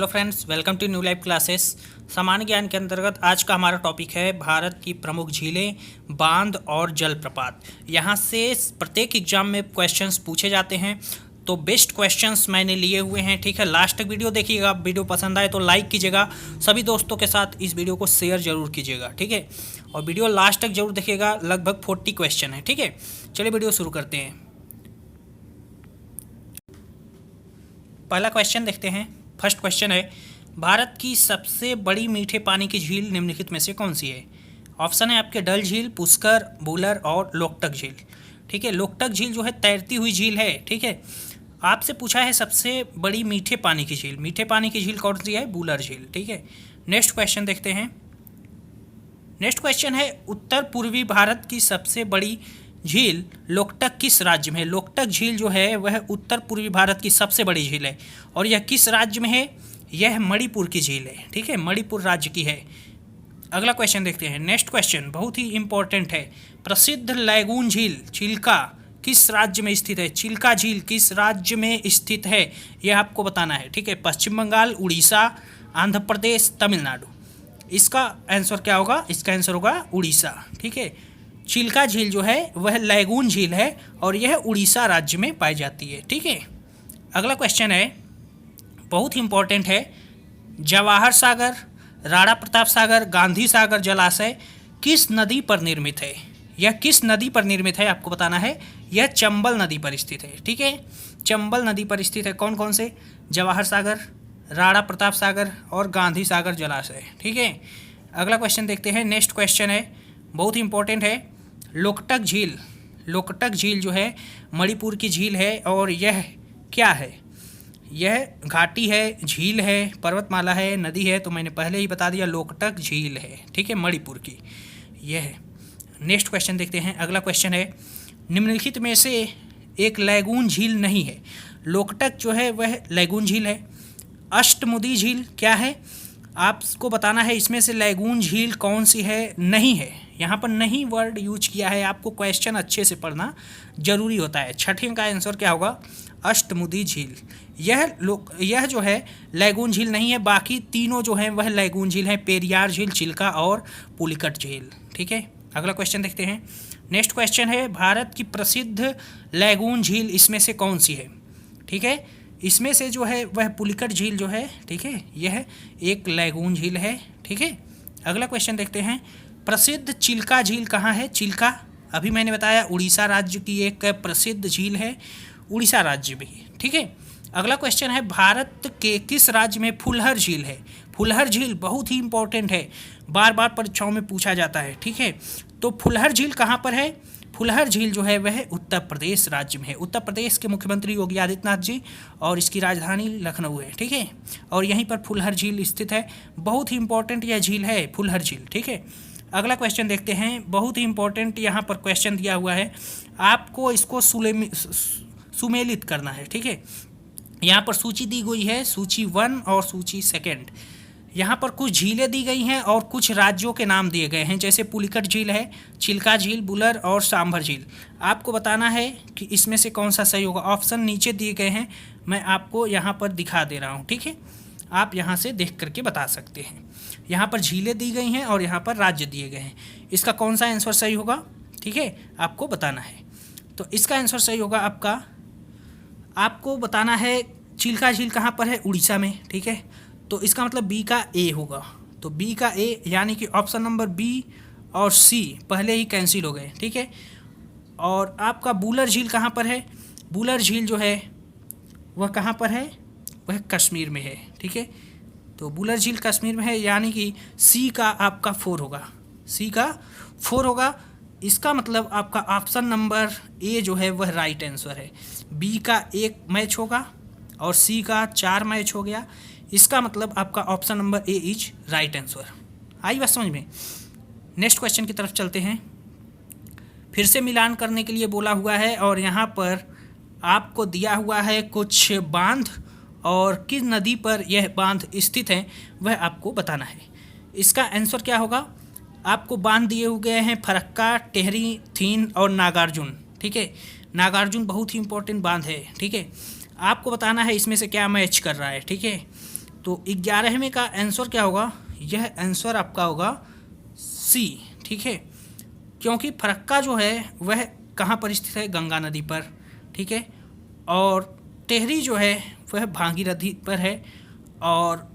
Friends, welcome to New Life Classes. सामान्य ज्ञान के अंतर्गत आज का हमारा टॉपिक है भारत की प्रमुख झीलें, बांध और जलप्रपात। यहाँ से प्रत्येक एग्जाम में क्वेश्चंस पूछे जाते हैं, तो बेस्ट क्वेश्चंस मैंने लिए हुए हैं। ठीक है, लास्ट तक वीडियो देखिएगा। वीडियो पसंद आए तो लाइक कीजिएगा, सभी दोस्तों के साथ इस वीडियो को शेयर जरूर कीजिएगा। ठीक है, और वीडियो लास्ट तक जरूर देखिएगा। लगभग 40 क्वेश्चन है। ठीक है, चलिए वीडियो शुरू करते हैं। पहला क्वेश्चन देखते हैं। फर्स्ट क्वेश्चन है, भारत की सबसे बड़ी मीठे पानी की झील निम्नलिखित में से कौन सी है? ऑप्शन है आपके डल झील, पुष्कर, वुलर और लोकटक झील। ठीक है, लोकटक झील जो है तैरती हुई झील है। ठीक है, आपसे पूछा है सबसे बड़ी मीठे पानी की झील। मीठे पानी की झील कौन सी है? वुलर झील। ठीक है, नेक्स्ट क्वेश्चन देखते हैं। नेक्स्ट क्वेश्चन है, उत्तर पूर्वी भारत की सबसे बड़ी झील लोकटक किस राज्य में है? लोकटक झील जो है वह उत्तर पूर्वी भारत की सबसे बड़ी झील है, और यह किस राज्य में है? यह मणिपुर की झील है। ठीक है, मणिपुर राज्य की है। अगला क्वेश्चन देखते हैं। नेक्स्ट क्वेश्चन बहुत ही इंपॉर्टेंट है। प्रसिद्ध लैगून झील चिल्का किस राज्य में स्थित है? चिल्का झील किस राज्य में स्थित है, यह आपको बताना है। ठीक है, पश्चिम बंगाल, उड़ीसा, आंध्र प्रदेश, तमिलनाडु। इसका आंसर क्या होगा? इसका आंसर होगा उड़ीसा। ठीक है, चिल्का झील जो है वह लैगून झील है और यह उड़ीसा राज्य में पाई जाती है। ठीक है, अगला क्वेश्चन है बहुत ही इंपॉर्टेंट है। जवाहर सागर, राणा प्रताप सागर, गांधी सागर जलाशय किस नदी पर निर्मित है? यह किस नदी पर निर्मित है आपको बताना है। यह चंबल नदी पर स्थित है। ठीक है, चंबल नदी पर स्थित है। कौन कौन से? जवाहर सागर, राणा प्रताप सागर और गांधी सागर जलाशय। ठीक है, अगला क्वेश्चन देखते हैं। नेक्स्ट क्वेश्चन है बहुत ही इंपॉर्टेंट है। लोकटक झील, लोकटक झील जो है मणिपुर की झील है, और यह क्या है? यह घाटी है, झील है, पर्वतमाला है, नदी है? तो मैंने पहले ही बता दिया, लोकटक झील है। ठीक है, मणिपुर की यह है। नेक्स्ट क्वेश्चन देखते हैं। अगला क्वेश्चन है, निम्नलिखित में से एक लैगून झील नहीं है। लोकटक जो है वह लैगून झील है। अष्टमुदी झील क्या है? आपको बताना है इसमें से लैगून झील कौन सी है? नहीं है। यहाँ पर नहीं वर्ड यूज किया है। आपको क्वेश्चन अच्छे से पढ़ना जरूरी होता है। छठे का आंसर क्या होगा? अष्टमुदी झील। यह जो है लैगून झील नहीं है। बाकी तीनों जो हैं वह लैगून झील है। पेरियार झील, चिल्का और पुलिकट झील। ठीक है, अगला क्वेश्चन देखते हैं। नेक्स्ट क्वेश्चन है, भारत की प्रसिद्ध लैगून झील इसमें से कौन सी है? ठीक है, इसमें से जो है वह पुलिकट झील जो है, ठीक है, यह एक लैगून झील है। ठीक है, अगला क्वेश्चन देखते हैं। प्रसिद्ध चिल्का झील कहाँ है? चिल्का अभी मैंने बताया उड़ीसा राज्य की एक प्रसिद्ध झील है, उड़ीसा राज्य में। ठीक है, अगला क्वेश्चन है, भारत के किस राज्य में फुलहर झील है? फुलहर झील बहुत ही इंपॉर्टेंट है, बार बार परीक्षाओं में पूछा जाता है। ठीक है, तो फुलहर झील कहाँ पर है? फुलहर झील जो है वह उत्तर प्रदेश राज्य में है। उत्तर प्रदेश के मुख्यमंत्री योगी आदित्यनाथ जी, और इसकी राजधानी लखनऊ है। ठीक है, और यहीं पर फुलहर झील स्थित है। बहुत ही इंपॉर्टेंट यह झील है, फुलहर झील। ठीक है, अगला क्वेश्चन देखते हैं। बहुत ही इंपॉर्टेंट यहाँ पर क्वेश्चन दिया हुआ है, आपको इसको सुमेलित करना है। ठीक है, यहाँ पर सूची दी गई है, सूची 1 और सूची 2। यहाँ पर कुछ झीलें दी गई हैं और कुछ राज्यों के नाम दिए गए हैं, जैसे पुलिकट झील है, चिल्का झील, वुलर और सांभर झील। आपको बताना है कि इसमें से कौन सा सही होगा। ऑप्शन नीचे दिए गए हैं, मैं आपको यहाँ पर दिखा दे रहा हूँ। ठीक है, आप यहाँ से देख करके बता सकते हैं। यहाँ पर झीलें दी गई हैं और यहाँ पर राज्य दिए गए हैं। इसका कौन सा आंसर सही होगा? ठीक है, आपको बताना है। तो इसका आंसर सही होगा आपको बताना है चिल्का झील कहाँ पर है? उड़ीसा में। ठीक है, तो इसका मतलब बी का ए होगा। तो बी का ए, यानी कि ऑप्शन नंबर बी और सी पहले ही कैंसिल हो गए। ठीक है, और आपका वुलर झील कहाँ पर है? वुलर झील जो है वह कहाँ पर है? वह कश्मीर में है। ठीक है, तो वुलर झील कश्मीर में है, यानी कि सी का आपका 4 होगा। सी का 4 होगा। इसका मतलब आपका ऑप्शन नंबर ए जो है वह राइट आंसर है। बी का 1 मैच होगा और सी का 4 मैच हो गया। इसका मतलब आपका option number A is right answer. आई बात समझ में? नेक्स्ट क्वेश्चन की तरफ चलते हैं। फिर से मिलान करने के लिए बोला हुआ है, और यहाँ पर आपको दिया हुआ है कुछ बांध, और किस नदी पर यह बांध स्थित है वह आपको बताना है। इसका आंसर क्या होगा? आपको बांध दिए हुए हैं फरक्का, टेहरी, थीन और नागार्जुन। ठीक है, नागार्जुन बहुत ही इंपॉर्टेंट बांध है। ठीक है, आपको बताना है इसमें से क्या मैच कर रहा है। ठीक है, तो 11वें का आंसर क्या होगा? यह आंसर आपका होगा सी, ठीक है, क्योंकि फरक्का जो है वह कहाँ पर स्थित है? गंगा नदी पर, ठीक है। और टेहरी जो है वह भागीरथी पर है, और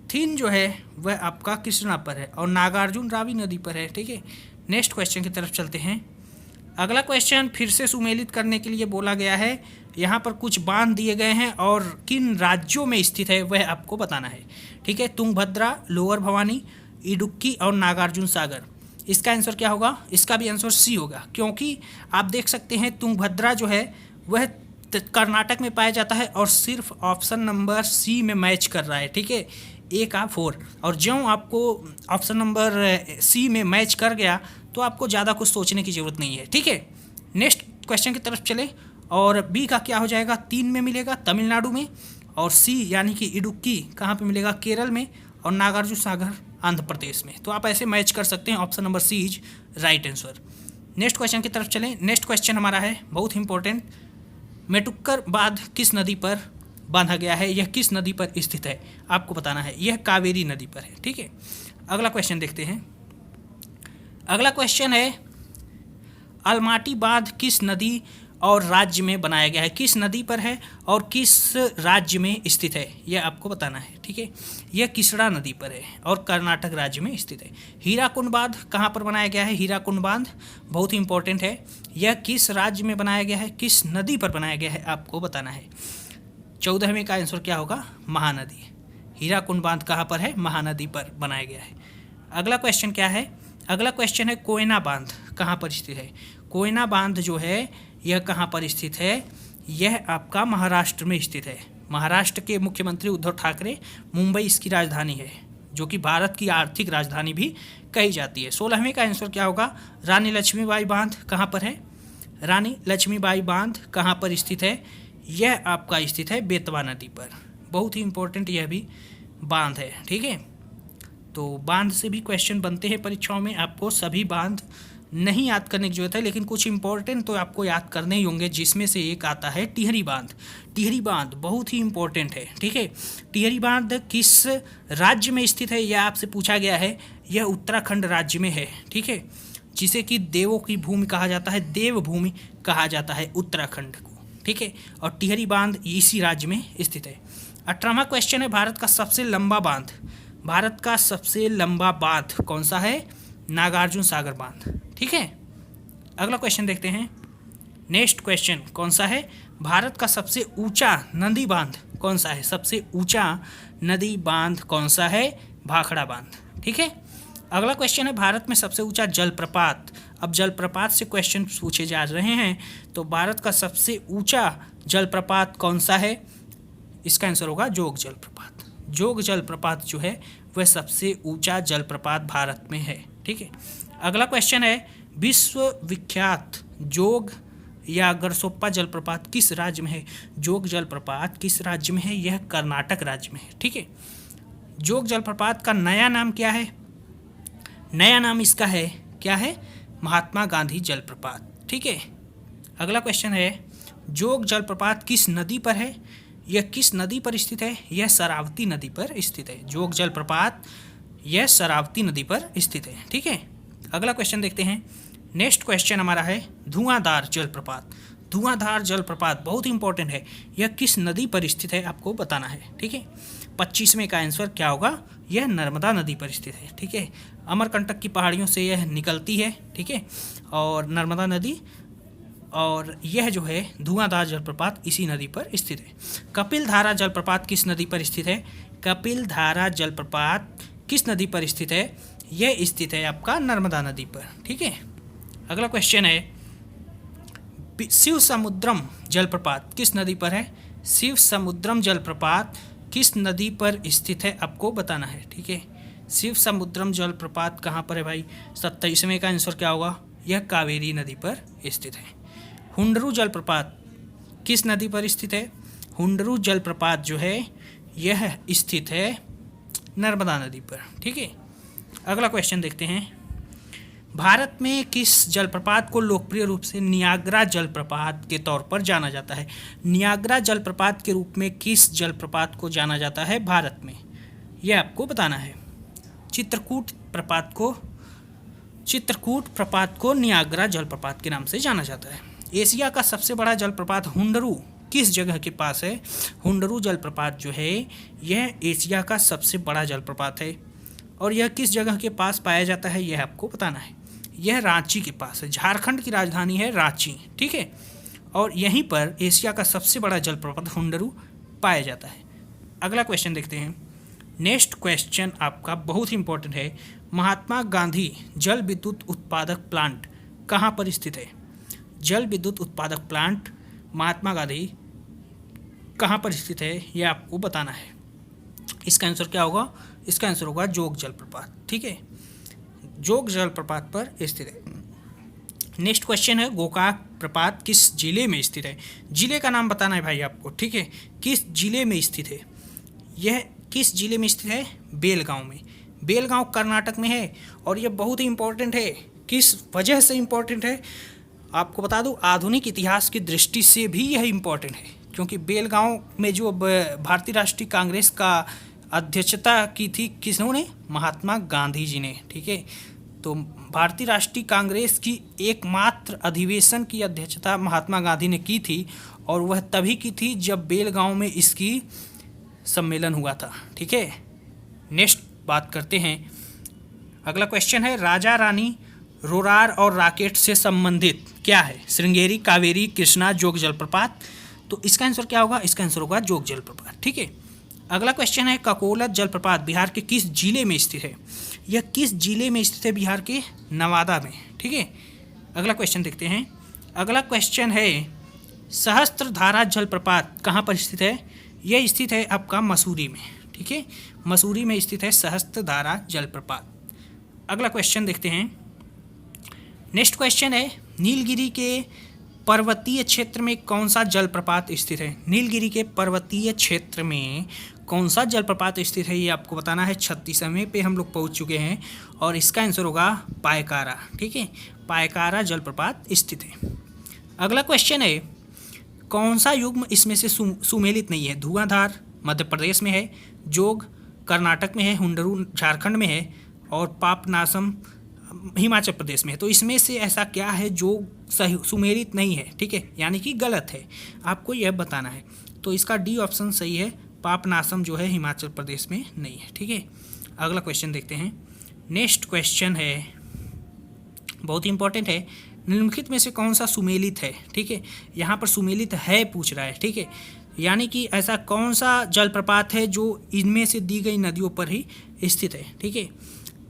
थीन जो है वह आपका कृष्णा पर है, और नागार्जुन रावी नदी पर है, ठीक है। नेक्स्ट क्वेश्चन की तरफ चलते हैं। अगला क्वेश्चन फिर से सुमेलित करने के लिए बोला गया है। यहाँ पर कुछ बांध दिए गए हैं और किन राज्यों में स्थित है वह आपको बताना है, ठीक है। तुंगभद्रा, लोअर भवानी, इडुक्की और नागार्जुन सागर। इसका आंसर क्या होगा? इसका भी आंसर सी होगा, क्योंकि आप देख सकते हैं तुंगभद्रा जो है वह कर्नाटक में पाया जाता है और सिर्फ ऑप्शन नंबर सी में मैच कर रहा है, ठीक है, ए का 4। और ज्यों आपको ऑप्शन नंबर सी में मैच कर गया तो आपको ज़्यादा कुछ सोचने की ज़रूरत नहीं है, ठीक है। नेक्स्ट क्वेश्चन की तरफ चले, और बी का क्या हो जाएगा? 3 में मिलेगा तमिलनाडु में, और सी यानी कि इडुक्की कहाँ पे मिलेगा? केरल में, और नागार्जुन सागर आंध्र प्रदेश में। तो आप ऐसे मैच कर सकते हैं, option number C is right answer. Next question की तरफ चलें। नेक्स्ट क्वेश्चन हमारा है बहुत इंपॉर्टेंट, मेटुक्कर बांध किस नदी पर बांधा गया है? यह किस नदी पर स्थित है आपको बताना है। यह कावेरी नदी पर है, ठीक है। अगला क्वेश्चन देखते हैं। अगला क्वेश्चन है अलमाटी बांध किस नदी और राज्य में बनाया गया है? किस नदी पर है और किस राज्य में स्थित है यह आपको बताना है, ठीक है। यह किसड़ा नदी पर है और कर्नाटक राज्य में स्थित है। हीराकुंड बांध कहाँ पर बनाया गया है? हीराकुंड बांध बहुत ही इंपॉर्टेंट है। यह किस राज्य में बनाया गया है? किस नदी पर बनाया गया है आपको बताना है। 14वें का आंसर क्या होगा? महानदी। हीराकुंड बांध कहाँ पर है? महानदी पर बनाया गया है। अगला क्वेश्चन क्या है? अगला क्वेश्चन है कोयना बांध कहाँ पर स्थित है? कोयना बांध जो है यह कहाँ पर स्थित है? यह आपका महाराष्ट्र में स्थित है। महाराष्ट्र के मुख्यमंत्री उद्धव ठाकरे, मुंबई इसकी राजधानी है, जो कि भारत की आर्थिक राजधानी भी कही जाती है। 16वें का आंसर क्या होगा? रानी लक्ष्मीबाई बांध कहाँ पर है? रानी लक्ष्मीबाई बांध कहाँ पर स्थित है? यह आपका स्थित है बेतवा नदी पर। बहुत ही इंपॉर्टेंट यह भी बांध है, ठीक है। तो बांध से भी क्वेश्चन बनते हैं परीक्षाओं में। आपको सभी बांध नहीं याद करने की जरूरत है, लेकिन कुछ इंपॉर्टेंट तो आपको याद करने ही होंगे, जिसमें से एक आता है टिहरी बांध। टिहरी बांध बहुत ही इंपॉर्टेंट है, ठीक है। टिहरी बांध किस राज्य में स्थित है यह आपसे पूछा गया है। यह उत्तराखंड राज्य में है, ठीक है, जिसे कि देवों की भूमि कहा जाता है, देवभूमि कहा जाता है उत्तराखंड को, ठीक है। और टिहरी बांध इसी राज्य में स्थित है। 18वां क्वेश्चन है भारत का सबसे लंबा बांध। भारत का सबसे लंबा बांध कौन सा है? नागार्जुन सागर बांध, ठीक है। अगला क्वेश्चन देखते हैं। नेक्स्ट क्वेश्चन कौन सा है? भारत का सबसे ऊंचा नदी बांध कौन सा है? सबसे ऊंचा नदी बांध कौन सा है? भाखड़ा बांध, ठीक है। अगला क्वेश्चन है भारत में सबसे ऊंचा जलप्रपात। अब जलप्रपात से क्वेश्चन पूछे जा रहे हैं, तो भारत का सबसे ऊंचा जलप्रपात कौन सा है? इसका आंसर होगा जोग जलप्रपात। जोग जलप्रपात जो है वह सबसे ऊंचा जलप्रपात भारत में है, ठीक है। अगला क्वेश्चन है विश्व विख्यात जोग या गरसोप्पा जलप्रपात किस राज्य में है? जोग जलप्रपात किस राज्य में है? यह कर्नाटक राज्य में है, ठीक है। जोग जलप्रपात का नया नाम क्या है? नया नाम इसका है क्या है? महात्मा गांधी जलप्रपात, ठीक है। अगला क्वेश्चन है जोग जलप्रपात किस नदी पर है? यह किस नदी पर स्थित है? यह शरावती नदी पर स्थित है। जोग जलप्रपात यह शरावती नदी पर स्थित है, ठीक है। अगला क्वेश्चन देखते हैं। नेक्स्ट क्वेश्चन हमारा है धुआंधार जलप्रपात। धुआंधार जलप्रपात बहुत इंपॉर्टेंट है। यह किस नदी पर स्थित है आपको बताना है, ठीक है। 25वें का आंसर क्या होगा? यह नर्मदा नदी पर स्थित है, ठीक है। अमरकंटक की पहाड़ियों से यह निकलती है, ठीक है, और नर्मदा नदी, और यह जो है धुआंधार जलप्रपात इसी नदी पर स्थित है। कपिल धारा जलप्रपात किस नदी पर स्थित है? कपिल धारा जलप्रपात किस नदी पर स्थित है? यह स्थित है आपका नर्मदा नदी पर, ठीक है। अगला क्वेश्चन है शिव समुद्रम जलप्रपात किस नदी पर है? शिव समुद्रम जलप्रपात किस नदी पर स्थित है आपको बताना है, ठीक है। शिव समुद्रम जलप्रपात कहाँ पर है भाई? 27वें का आंसर क्या होगा? यह कावेरी नदी पर स्थित है। हुंडरू जलप्रपात किस नदी पर स्थित है? हुंडरू जलप्रपात जो है यह स्थित है नर्मदा नदी पर, ठीक है। अगला क्वेश्चन देखते हैं। भारत में किस जलप्रपात को लोकप्रिय रूप से नियाग्रा जलप्रपात के तौर पर जाना जाता है? नियाग्रा जलप्रपात के रूप में किस जलप्रपात को जाना जाता है भारत में? यह आपको बताना है। चित्रकूट प्रपात को नियाग्रा जलप्रपात के नाम से जाना जाता है। एशिया का सबसे बड़ा जलप्रपात हुंडरू किस जगह के पास है? हुंडरू जलप्रपात जो है यह एशिया का सबसे बड़ा जलप्रपात है और यह किस जगह के पास पाया जाता है यह आपको बताना है। यह रांची के पास है। झारखंड की राजधानी है रांची, ठीक है। और यहीं पर एशिया का सबसे बड़ा जलप्रपात हुंडरू पाया जाता है। अगला क्वेश्चन देखते हैं। नेक्स्ट क्वेश्चन आपका बहुत ही इंपॉर्टेंट है। महात्मा गांधी जल विद्युत उत्पादक प्लांट कहाँ पर स्थित है? जल विद्युत उत्पादक प्लांट महात्मा गांधी कहाँ पर स्थित है यह आपको बताना है। इसका आंसर क्या होगा? इसका आंसर होगा जोग जलप्रपात, ठीक है। जोग जलप्रपात पर स्थित है। नेक्स्ट क्वेश्चन है गोकाक प्रपात किस जिले में स्थित है? जिले का नाम बताना है भाई आपको, ठीक है। किस जिले में स्थित है? यह किस जिले में स्थित है? बेलगांव में। बेलगांव कर्नाटक में है और यह बहुत ही इंपॉर्टेंट है। किस वजह से इंपॉर्टेंट है आपको बता दूं, आधुनिक इतिहास की दृष्टि से भी यह इंपॉर्टेंट है, क्योंकि बेलगांव में जो भारतीय राष्ट्रीय कांग्रेस का अध्यक्षता की थी किसने? महात्मा गांधी जी ने, ठीक है। तो भारतीय राष्ट्रीय कांग्रेस की एकमात्र अधिवेशन की अध्यक्षता महात्मा गांधी ने की थी और वह तभी की थी जब बेलगांव में इसकी सम्मेलन हुआ था, ठीक है। नेक्स्ट बात करते हैं। अगला क्वेश्चन है राजा रानी रोरार और राकेट से संबंधित क्या है? श्रृंगेरी, कावेरी, कृष्णा, जोग जलप्रपात। तो इसका आंसर क्या होगा? इसका आंसर होगा जोग जलप्रपात, ठीक है। अगला क्वेश्चन है ककोलत जलप्रपात बिहार के किस जिले में स्थित है? यह किस जिले में स्थित है? बिहार के नवादा में, ठीक है। अगला क्वेश्चन देखते हैं। अगला क्वेश्चन है सहस्त्रधारा जलप्रपात कहाँ पर स्थित है? यह स्थित है आपका मसूरी में, ठीक है। मसूरी में स्थित है सहस्त्रधारा जलप्रपात। अगला क्वेश्चन देखते हैं। नेक्स्ट क्वेश्चन है नीलगिरी के पर्वतीय क्षेत्र में कौन सा जलप्रपात स्थित है? नीलगिरी के पर्वतीय क्षेत्र में कौन सा जलप्रपात स्थित है ये आपको बताना है। 36वें पे हम लोग पहुंच चुके हैं और इसका आंसर होगा पायकारा, ठीक है। पायकारा जलप्रपात स्थित है। अगला क्वेश्चन है कौन सा युग्म इसमें से सुमेलित नहीं है? धुआंधार मध्य प्रदेश में है, जोग कर्नाटक में है, हुंडरू झारखंड में है और पापनासम हिमाचल प्रदेश में है। तो इसमें से ऐसा क्या है जो सही सुमेलित नहीं है, ठीक है, यानी कि गलत है, आपको यह बताना है। तो इसका डी ऑप्शन सही है, पापनासम जो है हिमाचल प्रदेश में नहीं है, ठीक है। अगला क्वेश्चन देखते हैं। नेक्स्ट क्वेश्चन है बहुत ही इंपॉर्टेंट है। निम्नलिखित में से कौन सा सुमेलित है? ठीक है, यहाँ पर सुमेलित है पूछ रहा है, ठीक है, यानी कि ऐसा कौन सा जलप्रपात है जो इनमें से दी गई नदियों पर ही स्थित है, ठीक है।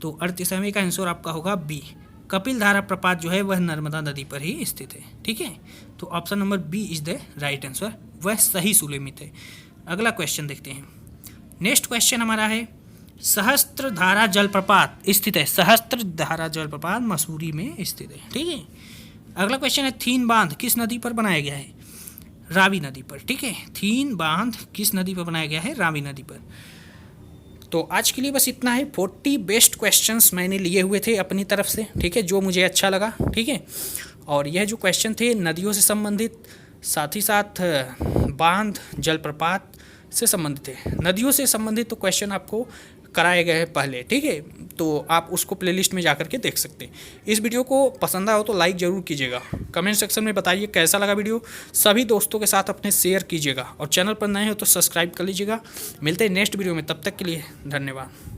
तो 38वें का आंसर आपका होगा बी। कपिल धारा प्रपात जो है वह नर्मदा नदी पर ही स्थित है, ठीक है। तो option number B is the right answer, वह सही सुमेलित है। अगला क्वेश्चन देखते हैं। नेक्स्ट क्वेश्चन हमारा है सहस्त्रधारा जलप्रपात स्थित है। सहस्त्रधारा जलप्रपात मसूरी में स्थित है, ठीक है। अगला क्वेश्चन है थीन बांध किस नदी पर बनाया गया है? रावी नदी पर, ठीक है। थीन बांध किस नदी पर बनाया गया है? रावी नदी पर। तो आज के लिए बस इतना है। 40 बेस्ट क्वेश्चंस मैंने लिए हुए थे अपनी तरफ से, ठीक है, जो मुझे अच्छा लगा, ठीक है। और यह जो क्वेश्चन थे नदियों से संबंधित, साथ ही साथ बांध जलप्रपात से संबंधित है। नदियों से संबंधित तो क्वेश्चन आपको कराए गए हैं पहले, ठीक है, तो आप उसको प्लेलिस्ट में जा करके देख सकते हैं। इस वीडियो को पसंद आया हो तो लाइक ज़रूर कीजिएगा, कमेंट सेक्शन में बताइए कैसा लगा वीडियो, सभी दोस्तों के साथ अपने शेयर कीजिएगा और चैनल पर नए हो तो सब्सक्राइब कर लीजिएगा। मिलते हैं नेक्स्ट वीडियो में, तब तक के लिए धन्यवाद।